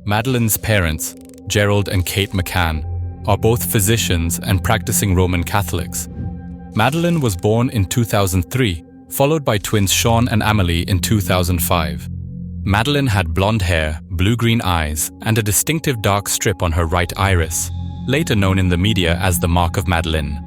Madeleine's parents, Gerald and Kate McCann, are both physicians and practicing Roman Catholics. Madeleine was born in 2003, followed by twins Sean and Amelie in 2005. Madeleine had blonde hair, blue-green eyes, and a distinctive dark strip on her right iris, later known in the media as the Mark of Madeleine.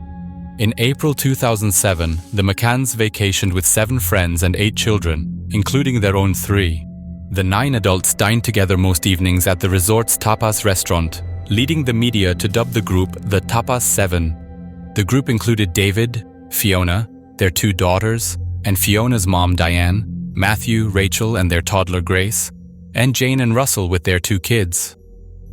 In April 2007, the McCanns vacationed with 7 friends and 8 children, including their own 3. The 9 adults dined together most evenings at the resort's tapas restaurant, leading the media to dub the group the Tapas 7. The group included David, Fiona, their 2 daughters, and Fiona's mom Diane, Matthew, Rachel and their toddler Grace, and Jane and Russell with their 2 kids.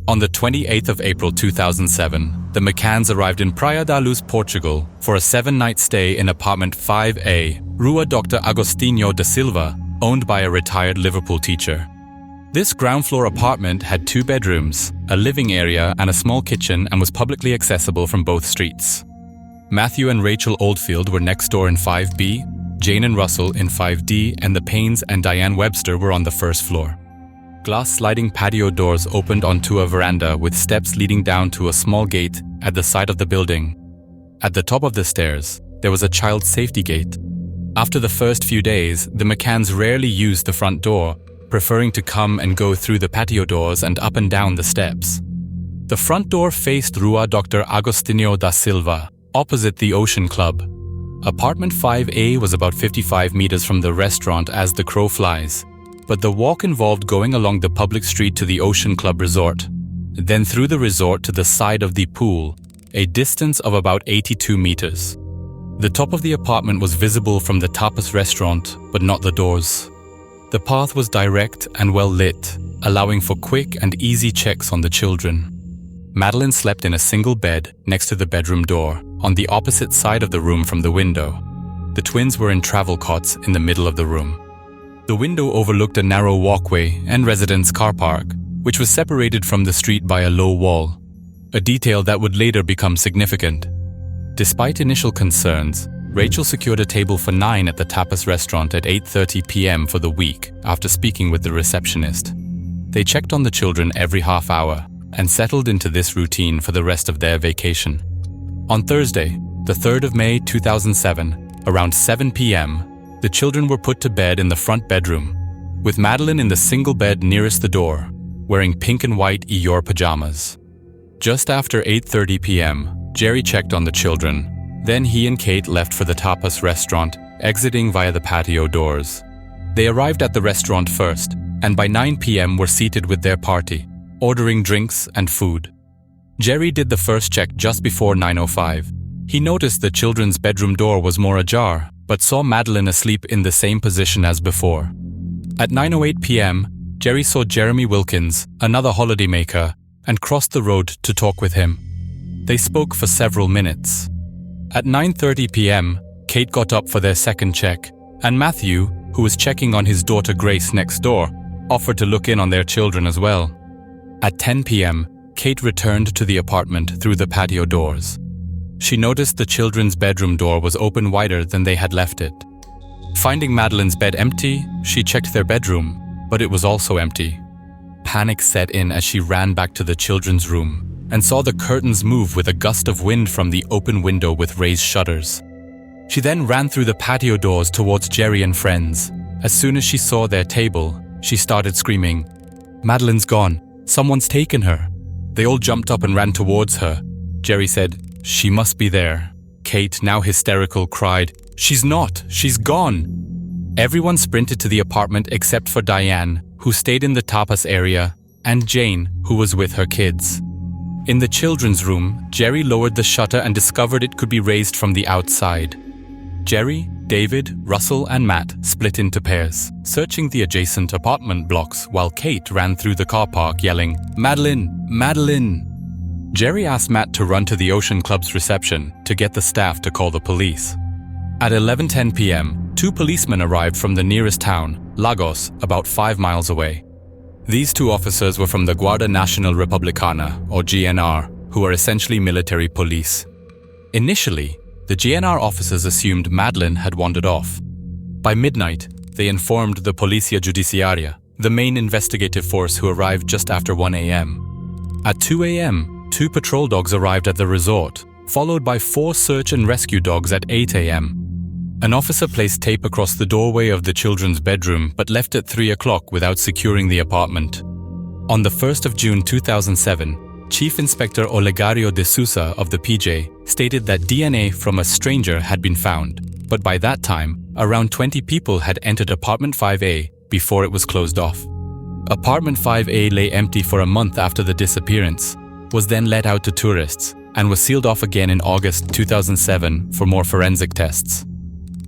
On the 28th of April 2007, the McCanns arrived in Praia da Luz, Portugal, for a 7-night stay in apartment 5A, Rua Dr. Agostinho da Silva, owned by a retired Liverpool teacher. This ground-floor apartment had 2 bedrooms, a living area and a small kitchen, and was publicly accessible from both streets. Matthew and Rachel Oldfield were next door in 5B, Jane and Russell in 5D, and the Paynes and Diane Webster were on the first floor. Glass sliding patio doors opened onto a veranda with steps leading down to a small gate at the side of the building. At the top of the stairs, there was a child safety gate. After the first few days, the McCanns rarely used the front door, preferring to come and go through the patio doors and up and down the steps. The front door faced Rua Dr. Agostinho da Silva, opposite the Ocean Club. Apartment 5A was about 55 meters from the restaurant as the crow flies, but the walk involved going along the public street to the Ocean Club resort, then through the resort to the side of the pool, a distance of about 82 meters. The top of the apartment was visible from the tapas restaurant, but not the doors. The path was direct and well lit, allowing for quick and easy checks on the children. Madeleine slept in a single bed next to the bedroom door, on the opposite side of the room from the window. The twins were in travel cots in the middle of the room. The window overlooked a narrow walkway and residence car park, which was separated from the street by a low wall, a detail that would later become significant. Despite initial concerns, Rachel secured a table for 9 at the tapas restaurant at 8:30 p.m. for the week after speaking with the receptionist. They checked on the children every half hour and settled into this routine for the rest of their vacation. On Thursday, the 3rd of May 2007, around 7 p.m., the children were put to bed in the front bedroom, with Madeleine in the single bed nearest the door, wearing pink and white Eeyore pajamas. Just after 8:30 p.m., Jerry checked on the children. Then he and Kate left for the tapas restaurant, exiting via the patio doors. They arrived at the restaurant first, and by 9 p.m. were seated with their party, ordering drinks and food. Jerry did the first check just before 9:05. He noticed the children's bedroom door was more ajar, but saw Madeleine asleep in the same position as before. At 9:08 p.m., Jerry saw Jeremy Wilkins, another holidaymaker, and crossed the road to talk with him. They spoke for several minutes. At 9:30 p.m., Kate got up for their second check, and Matthew, who was checking on his daughter Grace next door, offered to look in on their children as well. At 10 p.m., Kate returned to the apartment through the patio doors. She noticed the children's bedroom door was open wider than they had left it. Finding Madeleine's bed empty, she checked their bedroom, but it was also empty. Panic set in as she ran back to the children's room and saw the curtains move with a gust of wind from the open window with raised shutters. She then ran through the patio doors towards Jerry and friends. As soon as she saw their table, she started screaming, "Madeleine's gone. Someone's taken her." They all jumped up and ran towards her. Jerry said, "She must be there." Kate, now hysterical, cried, "She's not. She's gone." Everyone sprinted to the apartment except for Diane, who stayed in the tapas area, and Jane, who was with her kids. In the children's room, Jerry lowered the shutter and discovered it could be raised from the outside. Jerry, David, Russell, and Matt split into pairs, searching the adjacent apartment blocks while Kate ran through the car park yelling, "Madeleine! Madeleine!" Jerry asked Matt to run to the Ocean Club's reception to get the staff to call the police. At 11:10 p.m., 2 policemen arrived from the nearest town, Lagos, about 5 miles away. These 2 officers were from the Guardia Nacional Republicana, or GNR, who are essentially military police. Initially, the GNR officers assumed Madeleine had wandered off. By midnight, they informed the Policia Judiciaria, the main investigative force who arrived just after 1 a.m. At 2 a.m., 2 patrol dogs arrived at the resort, followed by 4 search and rescue dogs at 8 a.m. An officer placed tape across the doorway of the children's bedroom but left at 3 o'clock without securing the apartment. On the 1st of June 2007, Chief Inspector Olegario de Sousa of the PJ stated that DNA from a stranger had been found, but by that time, around 20 people had entered apartment 5A before it was closed off. Apartment 5A lay empty for a month after the disappearance, was then let out to tourists, and was sealed off again in August 2007 for more forensic tests.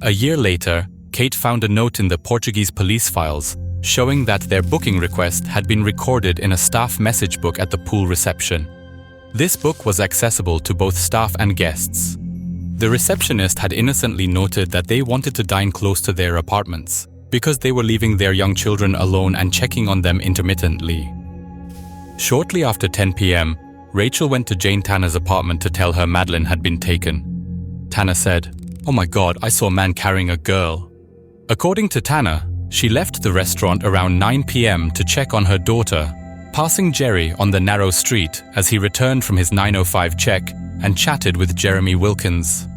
A year later, Kate found a note in the Portuguese police files showing that their booking request had been recorded in a staff message book at the pool reception. This book was accessible to both staff and guests. The receptionist had innocently noted that they wanted to dine close to their apartments because they were leaving their young children alone and checking on them intermittently. Shortly after 10 p.m., Rachel went to Jane Tanner's apartment to tell her Madeleine had been taken. Tanner said, "Oh my God, I saw a man carrying a girl." According to Tanner, she left the restaurant around 9 p.m. to check on her daughter, passing Jerry on the narrow street as he returned from his 9:05 check and chatted with Jeremy Wilkins.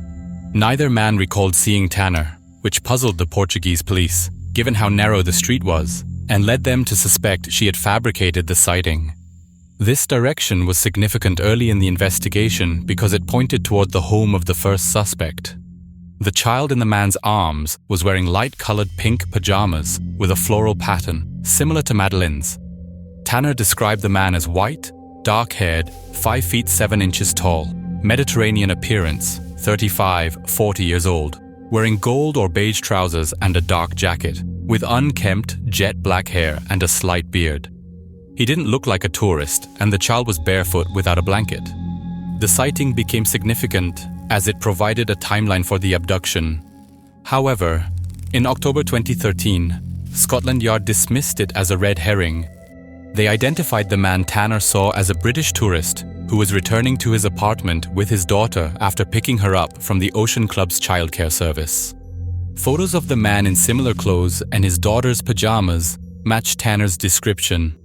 Neither man recalled seeing Tanner, which puzzled the Portuguese police, given how narrow the street was, and led them to suspect she had fabricated the sighting. This direction was significant early in the investigation because it pointed toward the home of the first suspect. The child in the man's arms was wearing light-colored pink pajamas with a floral pattern, similar to Madeleine's. Tanner described the man as white, dark-haired, 5 feet 7 inches tall, Mediterranean appearance, 35, 40 years old, wearing gold or beige trousers and a dark jacket, with unkempt, jet-black hair and a slight beard. He didn't look like a tourist, and the child was barefoot without a blanket. The sighting became significant as it provided a timeline for the abduction. However, in October 2013, Scotland Yard dismissed it as a red herring. They identified the man Tanner saw as a British tourist who was returning to his apartment with his daughter after picking her up from the Ocean Club's childcare service. Photos of the man in similar clothes and his daughter's pajamas matched Tanner's description.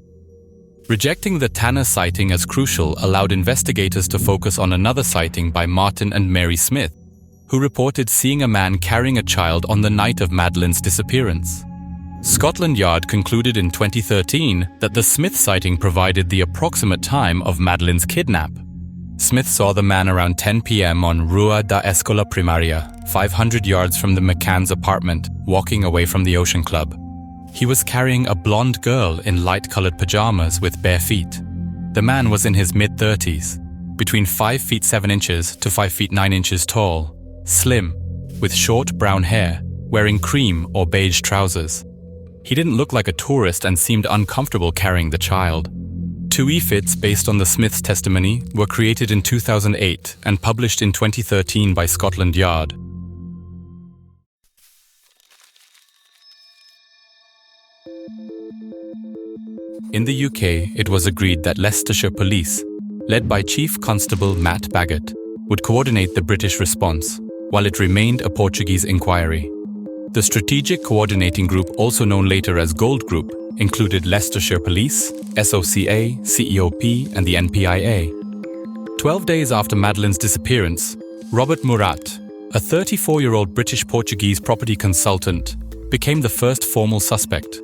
Rejecting the Tanner sighting as crucial allowed investigators to focus on another sighting by Martin and Mary Smith, who reported seeing a man carrying a child on the night of Madeleine's disappearance. Scotland Yard concluded in 2013 that the Smith sighting provided the approximate time of Madeleine's kidnap. Smith saw the man around 10 p.m. on Rua da Escola Primaria, 500 yards from the McCann's apartment, walking away from the Ocean Club. He was carrying a blonde girl in light-colored pajamas with bare feet. The man was in his mid-30s, between 5 feet 7 inches to 5 feet 9 inches tall, slim, with short brown hair, wearing cream or beige trousers. He didn't look like a tourist and seemed uncomfortable carrying the child. 2 EFITs based on the Smith's testimony were created in 2008 and published in 2013 by Scotland Yard. In the UK, it was agreed that Leicestershire Police, led by Chief Constable Matt Baggett, would coordinate the British response, while it remained a Portuguese inquiry. The Strategic Coordinating Group, also known later as Gold Group, included Leicestershire Police, SOCA, CEOP, and the NPIA. 12 days after Madeleine's disappearance, Robert Murat, a 34-year-old British-Portuguese property consultant, became the first formal suspect.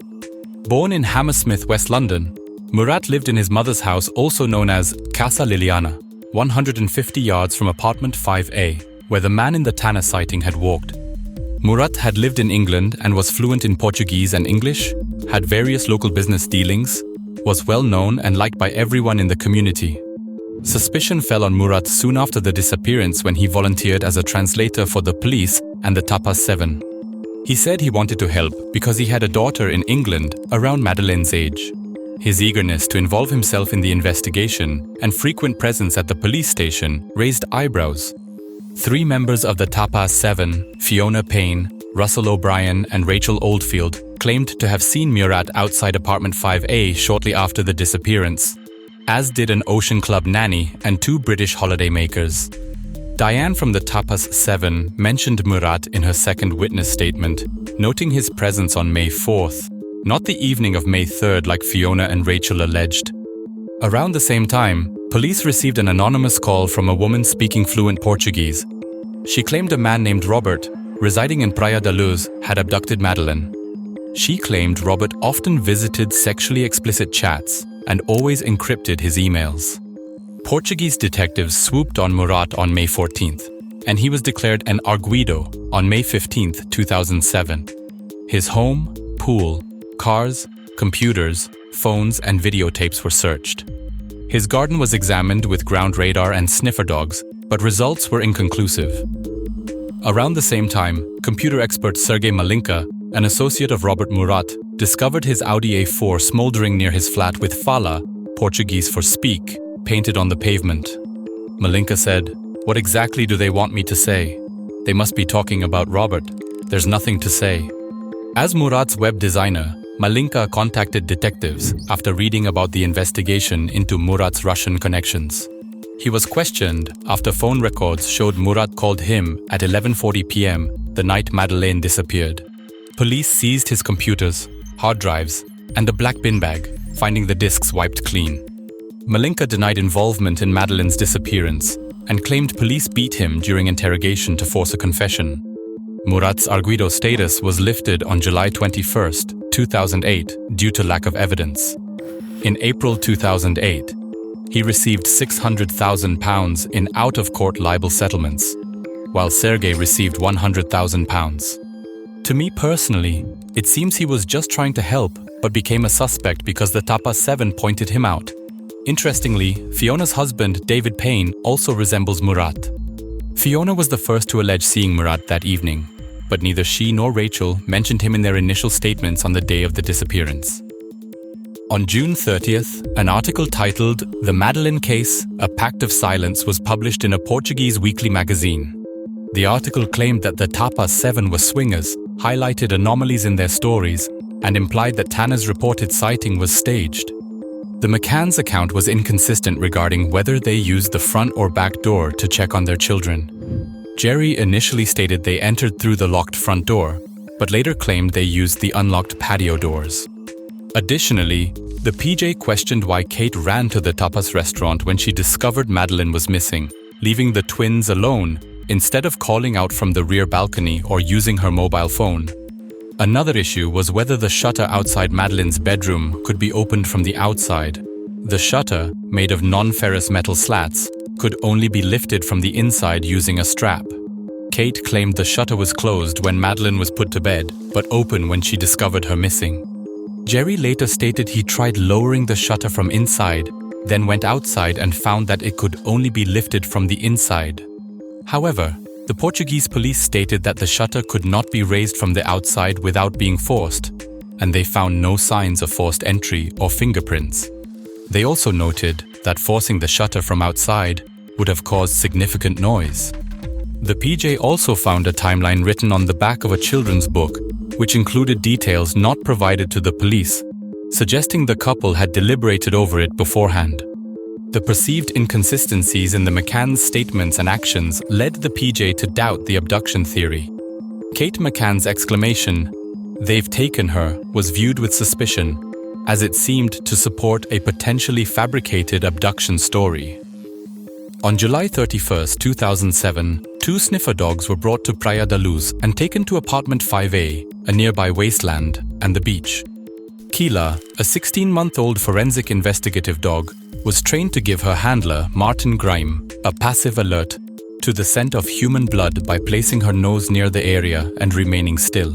Born in Hammersmith, West London, Murat lived in his mother's house, also known as Casa Liliana, 150 yards from apartment 5A, where the man in the Tanner sighting had walked. Murat had lived in England and was fluent in Portuguese and English, had various local business dealings, was well known and liked by everyone in the community. Suspicion fell on Murat soon after the disappearance when he volunteered as a translator for the police and the Tapas 7. He said he wanted to help because he had a daughter in England around Madeleine's age. His eagerness to involve himself in the investigation and frequent presence at the police station raised eyebrows. 3 members of the Tapas 7, Fiona Payne, Russell O'Brien, and Rachel Oldfield, claimed to have seen Murat outside apartment 5A shortly after the disappearance, as did an Ocean Club nanny and 2 British holidaymakers. Diane from the Tapas 7 mentioned Murat in her second witness statement, noting his presence on May 4th. not the evening of May 3rd like Fiona and Rachel alleged. Around the same time, police received an anonymous call from a woman speaking fluent Portuguese. She claimed a man named Robert, residing in Praia da Luz, had abducted Madeleine. She claimed Robert often visited sexually explicit chats and always encrypted his emails. Portuguese detectives swooped on Murat on May 14th, and he was declared an arguido on May 15th, 2007. His home, pool, cars, computers, phones, and videotapes were searched. His garden was examined with ground radar and sniffer dogs, but results were inconclusive. Around the same time, computer expert Sergei Malinka, an associate of Robert Murat, discovered his Audi A4 smoldering near his flat with fala, Portuguese for speak, painted on the pavement. Malinka said, "What exactly do they want me to say? They must be talking about Robert. There's nothing to say." As Murat's web designer, Malinka contacted detectives after reading about the investigation into Murat's Russian connections. He was questioned after phone records showed Murat called him at 11:40 p.m. the night Madeleine disappeared. Police seized his computers, hard drives, and a black bin bag, finding the disks wiped clean. Malinka denied involvement in Madeleine's disappearance and claimed police beat him during interrogation to force a confession. Murat's arguido status was lifted on July 21, 2008 due to lack of evidence. In April 2008, he received £600,000 in out-of-court libel settlements, while Sergei received £100,000. To me personally, it seems he was just trying to help but became a suspect because the Tapa 7 pointed him out. Interestingly, Fiona's husband, David Payne, also resembles Murat. Fiona was the first to allege seeing Murat that evening, but neither she nor Rachel mentioned him in their initial statements on the day of the disappearance. On June 30th, an article titled "The Madeleine Case, A Pact of Silence" was published in a Portuguese weekly magazine. The article claimed that the Tapa 7 were swingers, highlighted anomalies in their stories, and implied that Tana's reported sighting was staged. The McCann's account was inconsistent regarding whether they used the front or back door to check on their children. Jerry initially stated they entered through the locked front door, but later claimed they used the unlocked patio doors. Additionally, the PJ questioned why Kate ran to the tapas restaurant when she discovered Madeleine was missing, leaving the twins alone instead of calling out from the rear balcony or using her mobile phone. Another issue was whether the shutter outside Madeleine's bedroom could be opened from the outside. The shutter, made of non-ferrous metal slats, could only be lifted from the inside using a strap. Kate claimed the shutter was closed when Madeleine was put to bed, but open when she discovered her missing. Jerry later stated he tried lowering the shutter from inside, then went outside and found that it could only be lifted from the inside. However, the Portuguese police stated that the shutter could not be raised from the outside without being forced, and they found no signs of forced entry or fingerprints. They also noted that forcing the shutter from outside would have caused significant noise. The PJ also found a timeline written on the back of a children's book, which included details not provided to the police, suggesting the couple had deliberated over it beforehand. The perceived inconsistencies in the McCann's statements and actions led the PJ to doubt the abduction theory. Kate McCann's exclamation, "They've taken her," was viewed with suspicion, as it seemed to support a potentially fabricated abduction story. On July 31, 2007, 2 sniffer dogs were brought to Praia da Luz and taken to apartment 5A, a nearby wasteland, and the beach. Keela, a 16-month-old forensic investigative dog, was trained to give her handler, Martin Grime, a passive alert to the scent of human blood by placing her nose near the area and remaining still.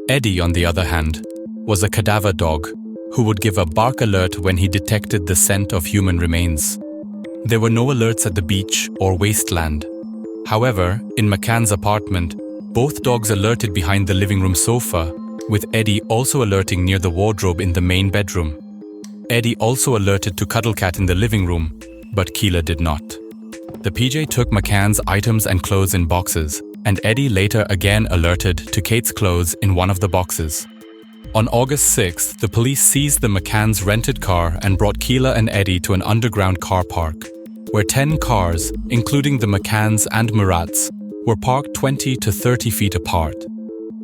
Eddie, on the other hand, was a cadaver dog who would give a bark alert when he detected the scent of human remains. There were no alerts at the beach or wasteland. However, in McCann's apartment, both dogs alerted behind the living room sofa, with Eddie also alerting near the wardrobe in the main bedroom. Eddie also alerted to Cuddlecat in the living room, but Keela did not. The PJ took McCann's items and clothes in boxes, and Eddie later again alerted to Kate's clothes in one of the boxes. On August 6th, the police seized the McCann's rented car and brought Keela and Eddie to an underground car park, where 10 cars, including the McCanns and Murat's, were parked 20 to 30 feet apart.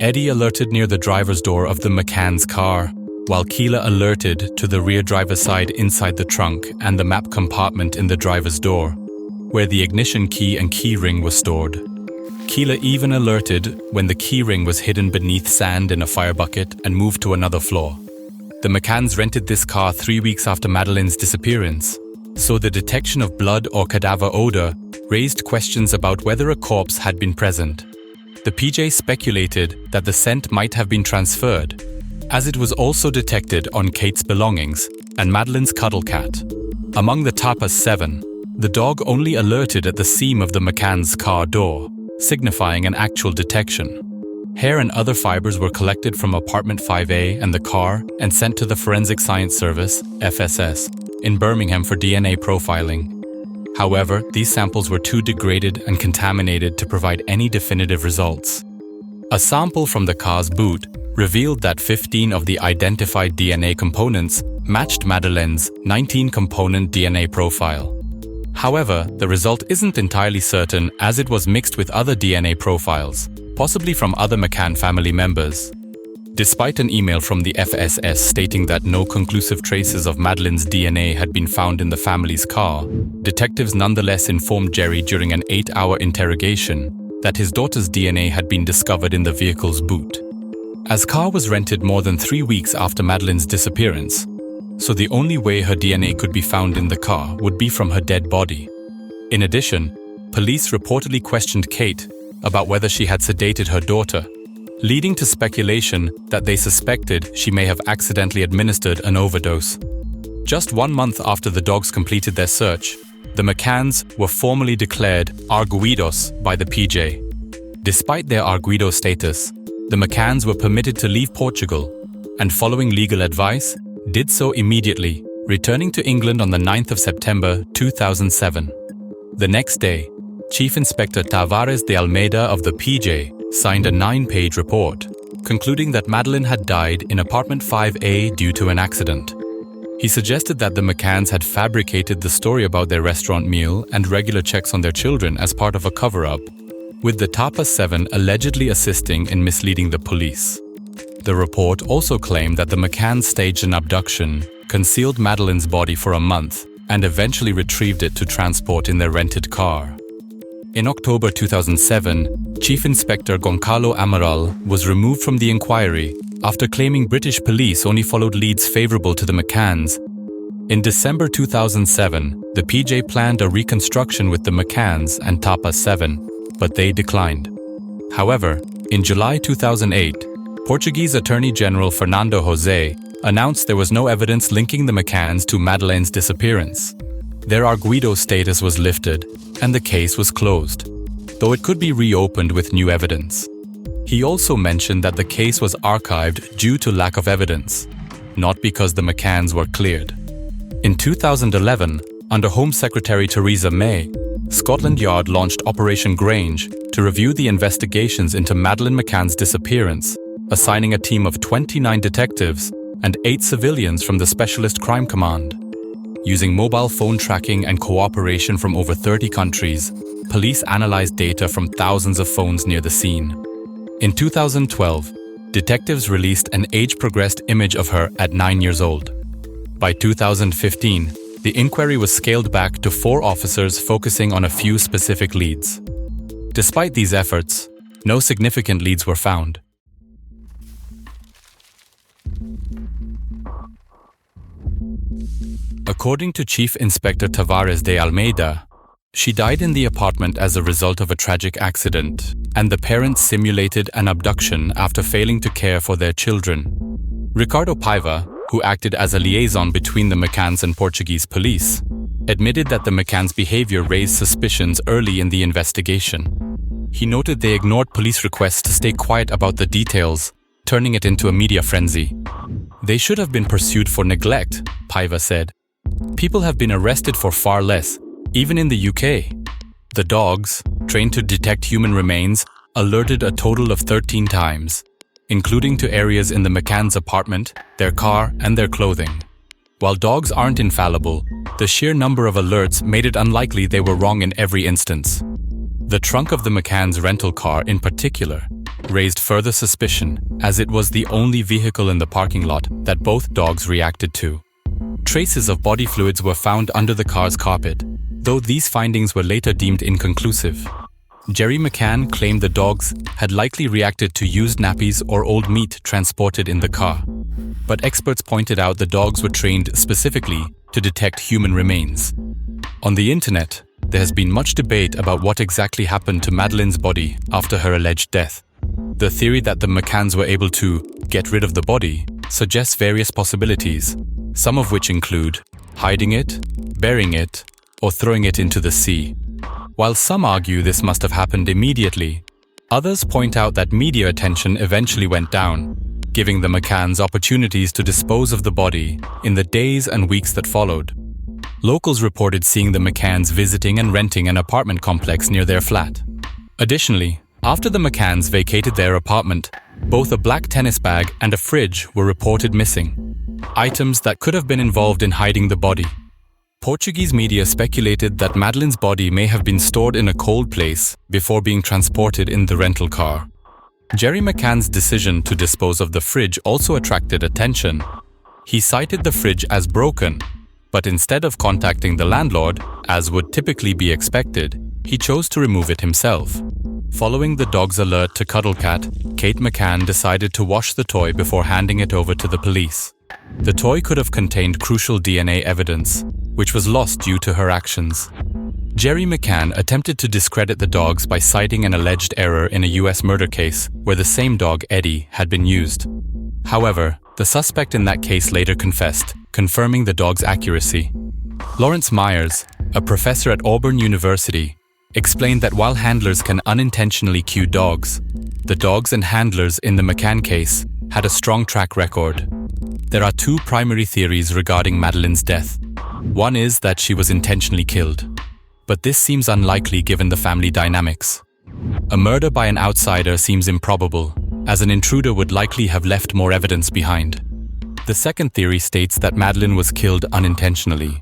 Eddie alerted near the driver's door of the McCann's car, while Keela alerted to the rear driver's side inside the trunk and the map compartment in the driver's door, where the ignition key and key ring were stored. Keela even alerted when the key ring was hidden beneath sand in a fire bucket and moved to another floor. The McCanns rented this car 3 weeks after Madeleine's disappearance, so the detection of blood or cadaver odor raised questions about whether a corpse had been present. The PJ speculated that the scent might have been transferred, as it was also detected on Kate's belongings and Madeleine's cuddle cat. Among the Tapas 7, the dog only alerted at the seam of the McCann's car door, signifying an actual detection. Hair and other fibers were collected from apartment 5A and the car and sent to the Forensic Science Service, FSS, in Birmingham for DNA profiling. However, these samples were too degraded and contaminated to provide any definitive results. A sample from the car's boot revealed that 15 of the identified DNA components matched Madeleine's 19-component DNA profile. However, the result isn't entirely certain, as it was mixed with other DNA profiles, possibly from other McCann family members. Despite an email from the FSS stating that no conclusive traces of Madeleine's DNA had been found in the family's car, detectives nonetheless informed Jerry during an 8-hour interrogation that his daughter's DNA had been discovered in the vehicle's boot. As Carr was rented more than 3 weeks after Madeleine's disappearance, so the only way her DNA could be found in the car would be from her dead body. In addition, police reportedly questioned Kate about whether she had sedated her daughter, leading to speculation that they suspected she may have accidentally administered an overdose. Just 1 month after the dogs completed their search, the McCanns were formally declared arguidos by the PJ. Despite their arguido status, the McCanns were permitted to leave Portugal, and following legal advice, did so immediately, returning to England on the 9th of September 2007. The next day, Chief Inspector Tavares de Almeida of the PJ signed a 9-page report, concluding that Madeleine had died in apartment 5A due to an accident. He suggested that the McCanns had fabricated the story about their restaurant meal and regular checks on their children as part of a cover-up, with the Tapas 7 allegedly assisting in misleading the police. The report also claimed that the McCanns staged an abduction, concealed Madeleine's body for a month, and eventually retrieved it to transport in their rented car. In October 2007, Chief Inspector Goncalo Amaral was removed from the inquiry after claiming British police only followed leads favorable to the McCanns. In December 2007, the PJ planned a reconstruction with the McCanns and Tapas 7, but they declined. However, in July 2008, Portuguese Attorney General Fernando José announced there was no evidence linking the McCanns to Madeleine's disappearance. Their arguido status was lifted, and the case was closed, though it could be reopened with new evidence. He also mentioned that the case was archived due to lack of evidence, not because the McCanns were cleared. In 2011, under Home Secretary Theresa May, Scotland Yard launched Operation Grange to review the investigations into Madeleine McCann's disappearance, assigning a team of 29 detectives and 8 civilians from the Specialist Crime Command. Using mobile phone tracking and cooperation from over 30 countries, police analyzed data from thousands of phones near the scene. In 2012, detectives released an age-progressed image of her at 9 years old. By 2015, the inquiry was scaled back to 4 officers focusing on a few specific leads. Despite these efforts, no significant leads were found. According to Chief Inspector Tavares de Almeida, she died in the apartment as a result of a tragic accident, and the parents simulated an abduction after failing to care for their children. Ricardo Paiva, who acted as a liaison between the McCanns and Portuguese police, admitted that the McCanns' behavior raised suspicions early in the investigation. He noted they ignored police requests to stay quiet about the details, turning it into a media frenzy. They should have been pursued for neglect, Paiva said. People have been arrested for far less, even in the UK. The dogs, trained to detect human remains, alerted a total of 13 times, including to areas in the McCanns' apartment, their car, and their clothing. While dogs aren't infallible, the sheer number of alerts made it unlikely they were wrong in every instance. The trunk of the McCanns' rental car, in particular, raised further suspicion, as it was the only vehicle in the parking lot that both dogs reacted to. Traces of body fluids were found under the car's carpet, though these findings were later deemed inconclusive. Jerry McCann claimed the dogs had likely reacted to used nappies or old meat transported in the car. But experts pointed out the dogs were trained specifically to detect human remains. On the internet, there has been much debate about what exactly happened to Madeleine's body after her alleged death. The theory that the McCanns were able to get rid of the body suggests various possibilities, some of which include hiding it, burying it, or throwing it into the sea. While some argue this must have happened immediately, others point out that media attention eventually went down, giving the McCanns opportunities to dispose of the body in the days and weeks that followed. Locals reported seeing the McCanns visiting and renting an apartment complex near their flat. Additionally, after the McCanns vacated their apartment, both a black tennis bag and a fridge were reported missing, items that could have been involved in hiding the body. Portuguese media speculated that Madeleine's body may have been stored in a cold place before being transported in the rental car. Jerry McCann's decision to dispose of the fridge also attracted attention. He cited the fridge as broken, but instead of contacting the landlord, as would typically be expected, he chose to remove it himself. Following the dog's alert to Cuddlecat, Kate McCann decided to wash the toy before handing it over to the police. The toy could have contained crucial DNA evidence, which was lost due to her actions. Jerry McCann attempted to discredit the dogs by citing an alleged error in a US murder case where the same dog, Eddie, had been used. However, the suspect in that case later confessed, confirming the dog's accuracy. Lawrence Myers, a professor at Auburn University, explained that while handlers can unintentionally cue dogs, the dogs and handlers in the McCann case had a strong track record. There are two primary theories regarding Madeleine's death. One is that she was intentionally killed, but this seems unlikely given the family dynamics. A murder by an outsider seems improbable, as an intruder would likely have left more evidence behind. The second theory states that Madeleine was killed unintentionally.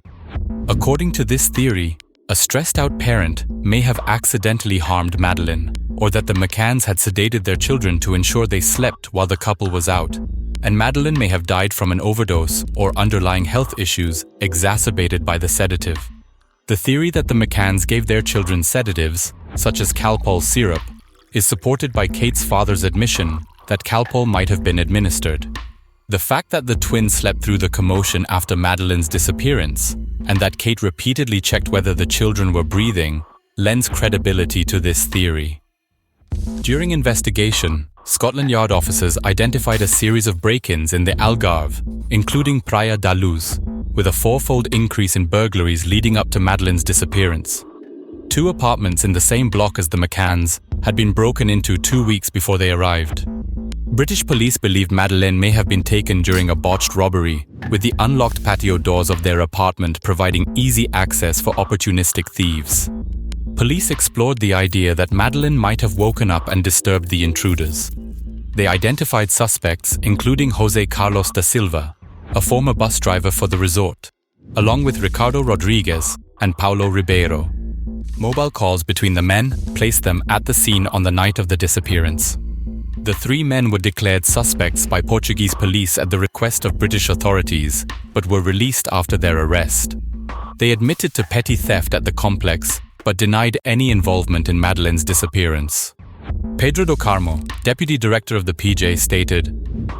According to this theory, a stressed-out parent may have accidentally harmed Madeleine, or that the McCanns had sedated their children to ensure they slept while the couple was out, and Madeleine may have died from an overdose or underlying health issues exacerbated by the sedative. The theory that the McCanns gave their children sedatives, such as Calpol syrup, is supported by Kate's father's admission that Calpol might have been administered. The fact that the twins slept through the commotion after Madeleine's disappearance, and that Kate repeatedly checked whether the children were breathing, lends credibility to this theory. During investigation, Scotland Yard officers identified a series of break-ins in the Algarve, including Praia da Luz, with a fourfold increase in burglaries leading up to Madeleine's disappearance. 2 apartments in the same block as the McCanns had been broken into 2 weeks before they arrived. British police believed Madeleine may have been taken during a botched robbery, with the unlocked patio doors of their apartment providing easy access for opportunistic thieves. Police explored the idea that Madeleine might have woken up and disturbed the intruders. They identified suspects, including José Carlos da Silva, a former bus driver for the resort, along with Ricardo Rodriguez and Paulo Ribeiro. Mobile calls between the men placed them at the scene on the night of the disappearance. The 3 men were declared suspects by Portuguese police at the request of British authorities, but were released after their arrest. They admitted to petty theft at the complex, but denied any involvement in Madeleine's disappearance. Pedro do Carmo, deputy director of the PJ, stated,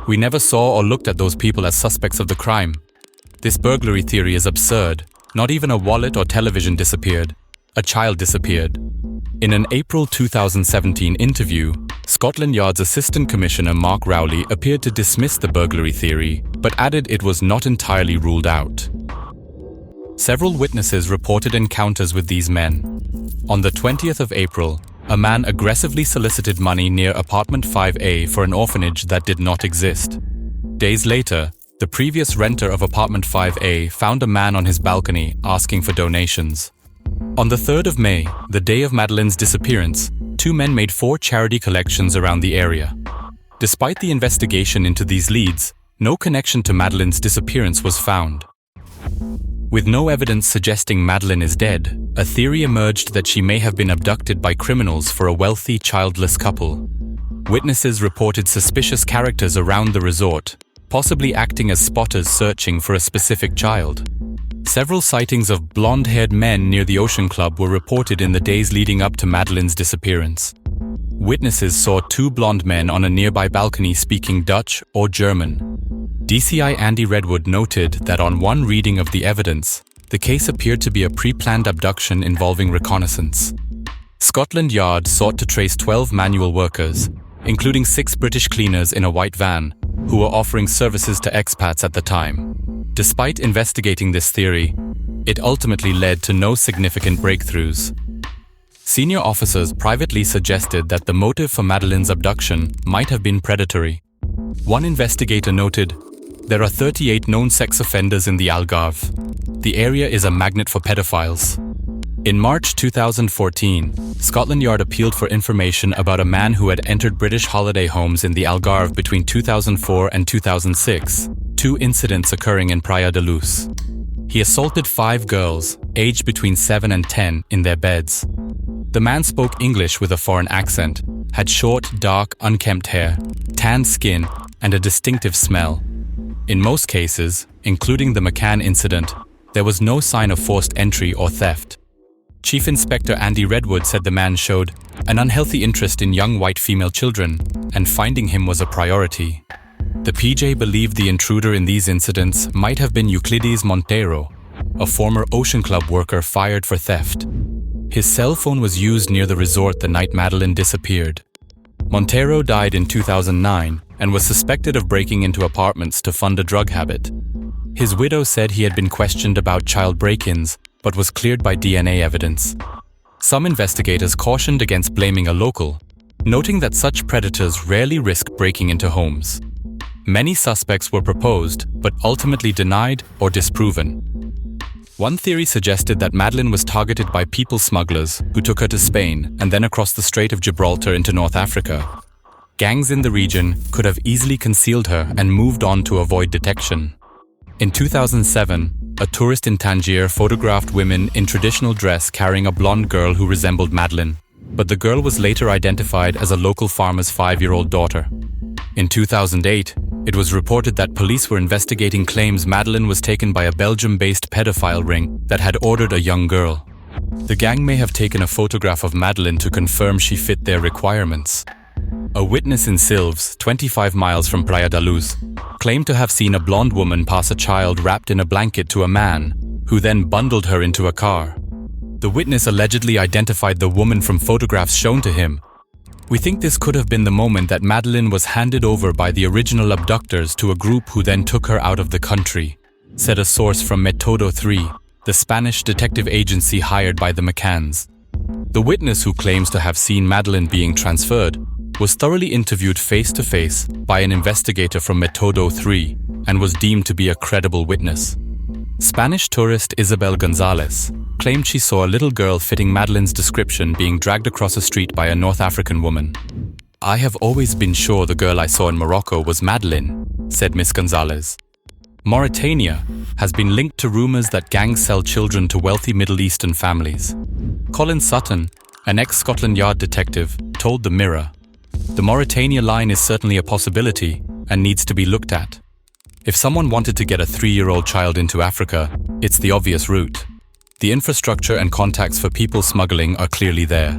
"We never saw or looked at those people as suspects of the crime. This burglary theory is absurd. Not even a wallet or television disappeared. A child disappeared." In an April 2017 interview, Scotland Yard's Assistant Commissioner Mark Rowley appeared to dismiss the burglary theory, but added it was not entirely ruled out. Several witnesses reported encounters with these men. On the 20th of April, a man aggressively solicited money near apartment 5A for an orphanage that did not exist. Days later, the previous renter of apartment 5A found a man on his balcony asking for donations. On the 3rd of May, the day of Madeleine's disappearance, 2 men made 4 charity collections around the area. Despite the investigation into these leads, no connection to Madeleine's disappearance was found. With no evidence suggesting Madeleine is dead, a theory emerged that she may have been abducted by criminals for a wealthy, childless couple. Witnesses reported suspicious characters around the resort, possibly acting as spotters searching for a specific child. Several sightings of blonde-haired men near the Ocean Club were reported in the days leading up to Madeleine's disappearance. Witnesses saw two blonde men on a nearby balcony speaking Dutch or German. DCI Andy Redwood noted that on one reading of the evidence, the case appeared to be a pre-planned abduction involving reconnaissance. Scotland Yard sought to trace 12 manual workers, including 6 British cleaners in a white van, who were offering services to expats at the time. Despite investigating this theory, it ultimately led to no significant breakthroughs. Senior officers privately suggested that the motive for Madeleine's abduction might have been predatory. One investigator noted, "There are 38 known sex offenders in the Algarve. The area is a magnet for pedophiles." In March 2014, Scotland Yard appealed for information about a man who had entered British holiday homes in the Algarve between 2004 and 2006, 2 incidents occurring in Praia da Luz. He assaulted 5 girls, aged between 7 and 10, in their beds. The man spoke English with a foreign accent, had short, dark, unkempt hair, tanned skin, and a distinctive smell. In most cases, including the McCann incident, there was no sign of forced entry or theft. Chief Inspector Andy Redwood said the man showed an unhealthy interest in young white female children, and finding him was a priority. The PJ believed the intruder in these incidents might have been Euclides Monteiro, a former Ocean Club worker fired for theft. His cell phone was used near the resort the night Madeleine disappeared. Monteiro died in 2009 and was suspected of breaking into apartments to fund a drug habit. His widow said he had been questioned about child break-ins, but was cleared by DNA evidence. Some investigators cautioned against blaming a local, noting that such predators rarely risk breaking into homes. Many suspects were proposed, but ultimately denied or disproven. One theory suggested that Madeleine was targeted by people smugglers who took her to Spain and then across the Strait of Gibraltar into North Africa. Gangs in the region could have easily concealed her and moved on to avoid detection. In 2007, a tourist in Tangier photographed women in traditional dress carrying a blonde girl who resembled Madeleine, but the girl was later identified as a local farmer's 5-year-old daughter. In 2008, it was reported that police were investigating claims Madeleine was taken by a Belgium-based pedophile ring that had ordered a young girl. The gang may have taken a photograph of Madeleine to confirm she fit their requirements. A witness in Silves, 25 miles from Praia da Luz, claimed to have seen a blonde woman pass a child wrapped in a blanket to a man, who then bundled her into a car. The witness allegedly identified the woman from photographs shown to him. "We think this could have been the moment that Madeleine was handed over by the original abductors to a group who then took her out of the country," said a source from Método 3, the Spanish detective agency hired by the McCanns. The witness, who claims to have seen Madeleine being transferred, was thoroughly interviewed face-to-face by an investigator from Método 3 and was deemed to be a credible witness. Spanish tourist Isabel Gonzalez claimed she saw a little girl fitting Madeleine's description being dragged across a street by a North African woman. "I have always been sure the girl I saw in Morocco was Madeleine," said Miss Gonzalez. Mauritania has been linked to rumors that gangs sell children to wealthy Middle Eastern families. Colin Sutton, an ex-Scotland Yard detective, told The Mirror, "The Mauritania line is certainly a possibility and needs to be looked at. If someone wanted to get a 3-year-old child into Africa, it's the obvious route. The infrastructure and contacts for people smuggling are clearly there."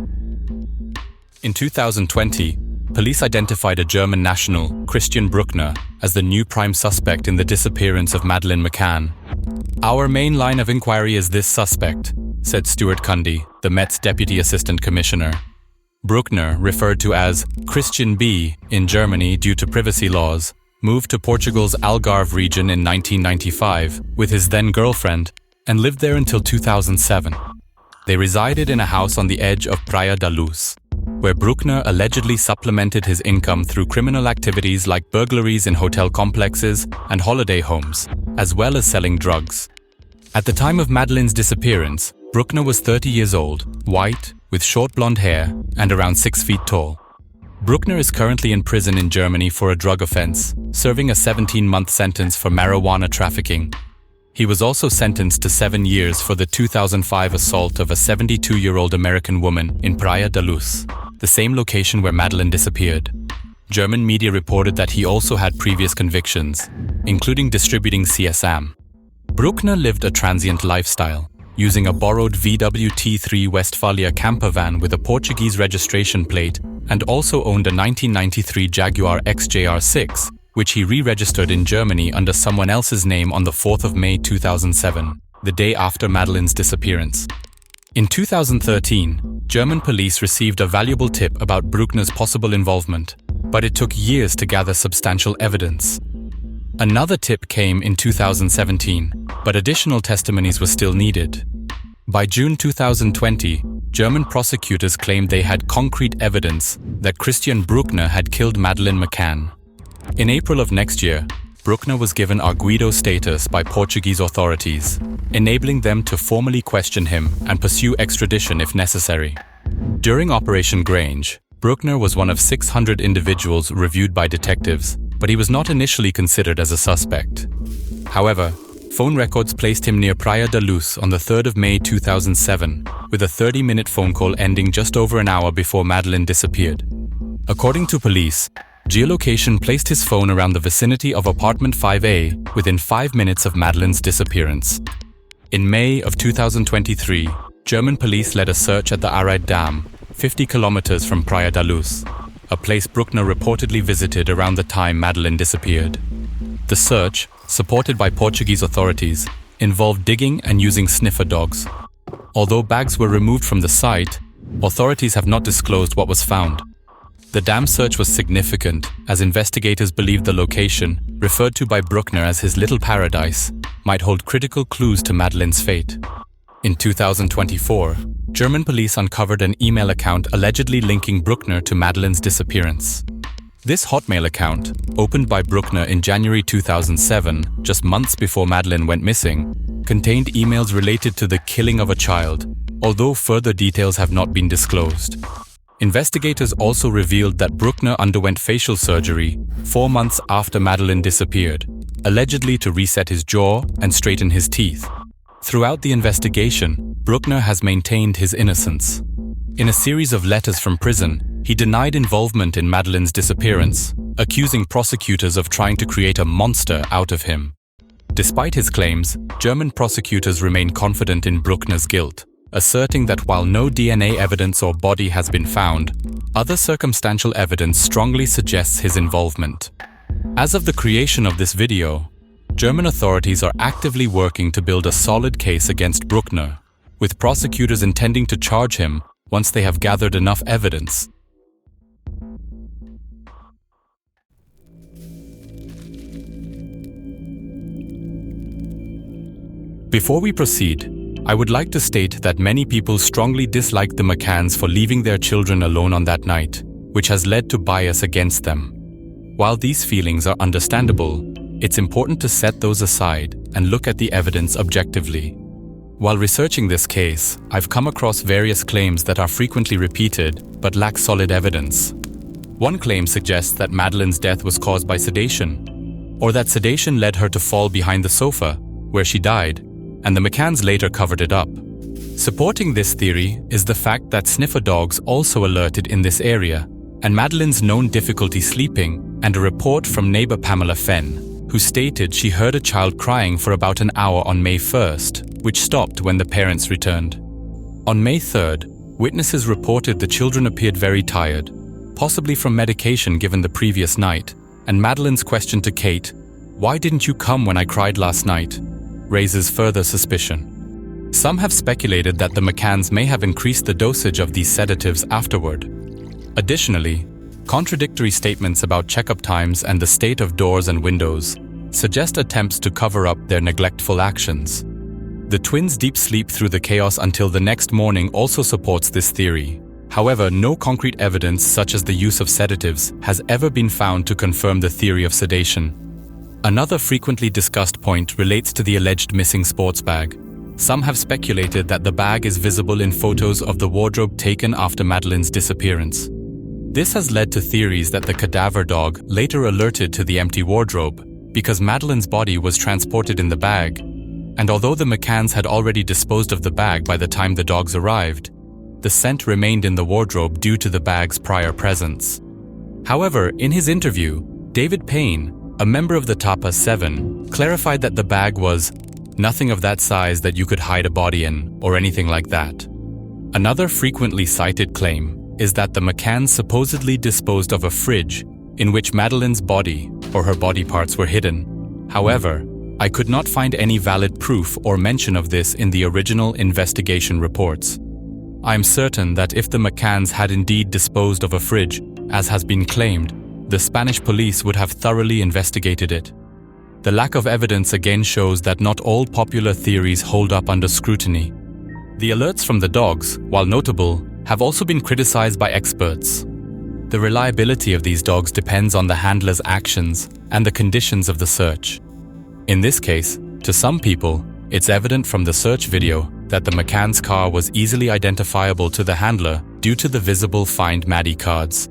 In 2020, police identified a German national, Christian Bruckner, as the new prime suspect in the disappearance of Madeleine McCann. "Our main line of inquiry is this suspect," said Stuart Cundy, the Met's Deputy Assistant Commissioner. Bruckner, referred to as Christian B in Germany due to privacy laws, moved to Portugal's Algarve region in 1995 with his then-girlfriend and lived there until 2007. They resided in a house on the edge of Praia da Luz, where Bruckner allegedly supplemented his income through criminal activities like burglaries in hotel complexes and holiday homes, as well as selling drugs. At the time of Madeleine's disappearance, Bruckner was 30 years old, white, with short blonde hair, and around 6 feet tall. Bruckner is currently in prison in Germany for a drug offense, serving a 17-month sentence for marijuana trafficking. He was also sentenced to 7 years for the 2005 assault of a 72-year-old American woman in Praia da Luz, the same location where Madeleine disappeared. German media reported that he also had previous convictions, including distributing CSAM. Bruckner lived a transient lifestyle, using a borrowed VW T3 Westphalia camper van with a Portuguese registration plate, and also owned a 1993 Jaguar XJR6, which he re-registered in Germany under someone else's name on the 4th of May 2007, the day after Madeleine's disappearance. In 2013, German police received a valuable tip about Bruckner's possible involvement, but it took years to gather substantial evidence. Another tip came in 2017, but additional testimonies were still needed. By June 2020, German prosecutors claimed they had concrete evidence that Christian Bruckner had killed Madeleine McCann. In April of next year, Bruckner was given arguido status by Portuguese authorities, enabling them to formally question him and pursue extradition if necessary. During Operation Grange, Bruckner was one of 600 individuals reviewed by detectives, but he was not initially considered as a suspect. However, phone records placed him near Praia da Luz on the 3rd of May 2007, with a 30-minute phone call ending just over an hour before Madeleine disappeared. According to police, geolocation placed his phone around the vicinity of apartment 5A within 5 minutes of Madeleine's disappearance. In May of 2023, German police led a search at the Arid Dam, 50 kilometers from Praia da Luz, a place Bruckner reportedly visited around the time Madeleine disappeared. The search, supported by Portuguese authorities, involved digging and using sniffer dogs. Although bags were removed from the site, authorities have not disclosed what was found. The dam search was significant, as investigators believed the location, referred to by Bruckner as his little paradise, might hold critical clues to Madeleine's fate. In 2024, German police uncovered an email account allegedly linking Bruckner to Madeleine's disappearance. This Hotmail account, opened by Bruckner in January 2007, just months before Madeleine went missing, contained emails related to the killing of a child, although further details have not been disclosed. Investigators also revealed that Bruckner underwent facial surgery 4 months after Madeleine disappeared, allegedly to reset his jaw and straighten his teeth. Throughout the investigation, Bruckner has maintained his innocence. In a series of letters from prison, he denied involvement in Madeleine's disappearance, accusing prosecutors of trying to create a monster out of him. Despite his claims, German prosecutors remain confident in Bruckner's guilt, asserting that while no DNA evidence or body has been found, other circumstantial evidence strongly suggests his involvement. As of the creation of this video, German authorities are actively working to build a solid case against Bruckner, with prosecutors intending to charge him once they have gathered enough evidence. Before we proceed, I would like to state that many people strongly dislike the McCanns for leaving their children alone on that night, which has led to bias against them. While these feelings are understandable, it's important to set those aside and look at the evidence objectively. While researching this case, I've come across various claims that are frequently repeated but lack solid evidence. One claim suggests that Madeleine's death was caused by sedation, or that sedation led her to fall behind the sofa, where she died, and the McCanns later covered it up. Supporting this theory is the fact that sniffer dogs also alerted in this area, and Madeleine's known difficulty sleeping, and a report from neighbor Pamela Fenn, who stated she heard a child crying for about an hour on May 1st, which stopped when the parents returned. On May 3rd, witnesses reported the children appeared very tired, possibly from medication given the previous night, and Madeleine's question to Kate, "Why didn't you come when I cried last night?" raises further suspicion. Some have speculated that the McCanns may have increased the dosage of these sedatives afterward. Additionally, contradictory statements about checkup times and the state of doors and windows suggest attempts to cover up their neglectful actions. The twins' deep sleep through the chaos until the next morning also supports this theory. However, no concrete evidence such as the use of sedatives has ever been found to confirm the theory of sedation. Another frequently discussed point relates to the alleged missing sports bag. Some have speculated that the bag is visible in photos of the wardrobe taken after Madeleine's disappearance. This has led to theories that the cadaver dog later alerted to the empty wardrobe because Madeleine's body was transported in the bag, and although the McCanns had already disposed of the bag by the time the dogs arrived, the scent remained in the wardrobe due to the bag's prior presence. However, in his interview, David Payne, a member of the Tapa 7, clarified that the bag was nothing of that size that you could hide a body in or anything like that. Another frequently cited claim is that the McCanns supposedly disposed of a fridge in which Madeleine's body or her body parts were hidden. However, I could not find any valid proof or mention of this in the original investigation reports. I am certain that if the McCanns had indeed disposed of a fridge, as has been claimed, the Spanish police would have thoroughly investigated it. The lack of evidence again shows that not all popular theories hold up under scrutiny. The alerts from the dogs, while notable, have also been criticized by experts. The reliability of these dogs depends on the handler's actions and the conditions of the search. In this case, to some people, it's evident from the search video that the McCann's car was easily identifiable to the handler due to the visible Find Maddie cards.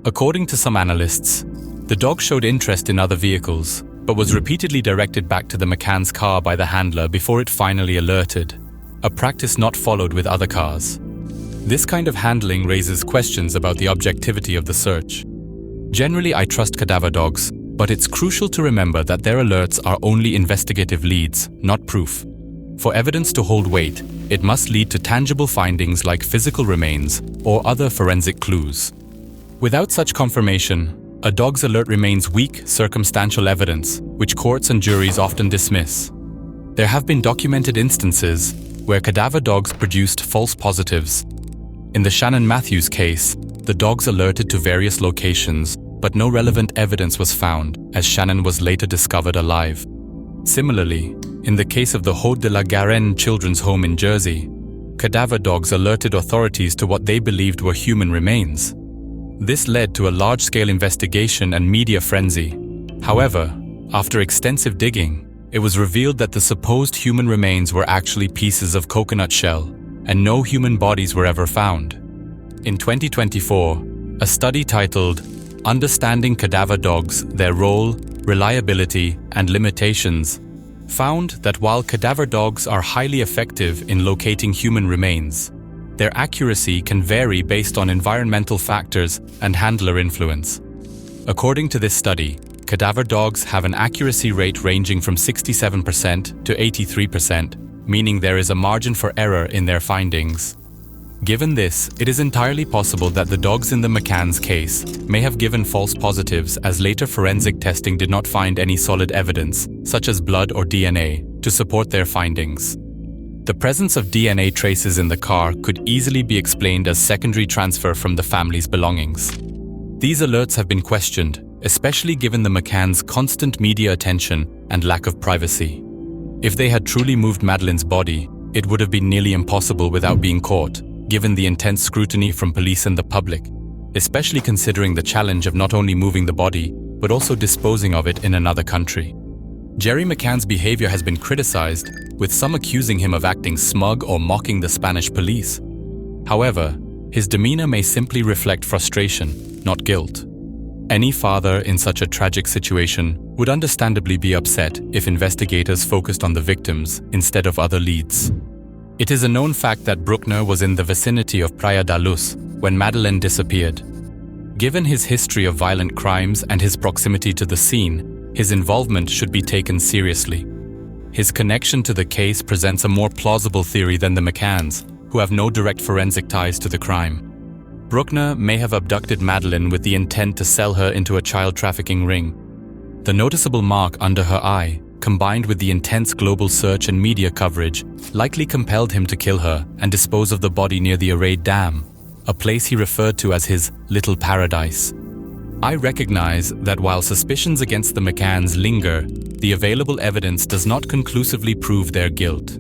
According to some analysts, the dog showed interest in other vehicles, but was repeatedly directed back to the McCann's car by the handler before it finally alerted, a practice not followed with other cars. This kind of handling raises questions about the objectivity of the search. Generally, I trust cadaver dogs, but it's crucial to remember that their alerts are only investigative leads, not proof. For evidence to hold weight, it must lead to tangible findings like physical remains or other forensic clues. Without such confirmation, a dog's alert remains weak, circumstantial evidence, which courts and juries often dismiss. There have been documented instances where cadaver dogs produced false positives. In the Shannon Matthews case, the dogs alerted to various locations, but no relevant evidence was found, as Shannon was later discovered alive. Similarly, in the case of the Haute de la Garenne Children's Home in Jersey, cadaver dogs alerted authorities to what they believed were human remains. This led to a large-scale investigation and media frenzy. However, after extensive digging, it was revealed that the supposed human remains were actually pieces of coconut shell, and no human bodies were ever found. In 2024, a study titled Understanding Cadaver Dogs, Their Role, Reliability, and Limitations found that while cadaver dogs are highly effective in locating human remains, their accuracy can vary based on environmental factors and handler influence. According to this study, cadaver dogs have an accuracy rate ranging from 67% to 83%, meaning there is a margin for error in their findings. Given this, it is entirely possible that the dogs in the McCann's case may have given false positives, as later forensic testing did not find any solid evidence, such as blood or DNA, to support their findings. The presence of DNA traces in the car could easily be explained as secondary transfer from the family's belongings. These alerts have been questioned, especially given the McCann's constant media attention and lack of privacy. If they had truly moved Madeleine's body, it would have been nearly impossible without being caught, given the intense scrutiny from police and the public, especially considering the challenge of not only moving the body, but also disposing of it in another country. Jerry McCann's behavior has been criticized, with some accusing him of acting smug or mocking the Spanish police. However, his demeanor may simply reflect frustration, not guilt. Any father in such a tragic situation would understandably be upset if investigators focused on the victims instead of other leads. It is a known fact that Bruckner was in the vicinity of Praia da Luz when Madeleine disappeared. Given his history of violent crimes and his proximity to the scene, his involvement should be taken seriously. His connection to the case presents a more plausible theory than the McCanns, who have no direct forensic ties to the crime. Bruckner may have abducted Madeleine with the intent to sell her into a child trafficking ring. The noticeable mark under her eye, combined with the intense global search and media coverage, likely compelled him to kill her and dispose of the body near the Arade Dam, a place he referred to as his little paradise. I recognize that while suspicions against the McCanns linger, the available evidence does not conclusively prove their guilt.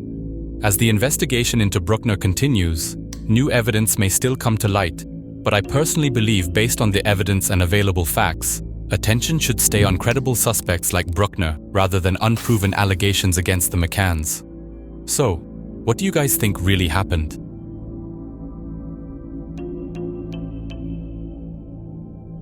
As the investigation into Bruckner continues, new evidence may still come to light, but I personally believe, based on the evidence and available facts, attention should stay on credible suspects like Bruckner rather than unproven allegations against the McCanns. So, what do you guys think really happened?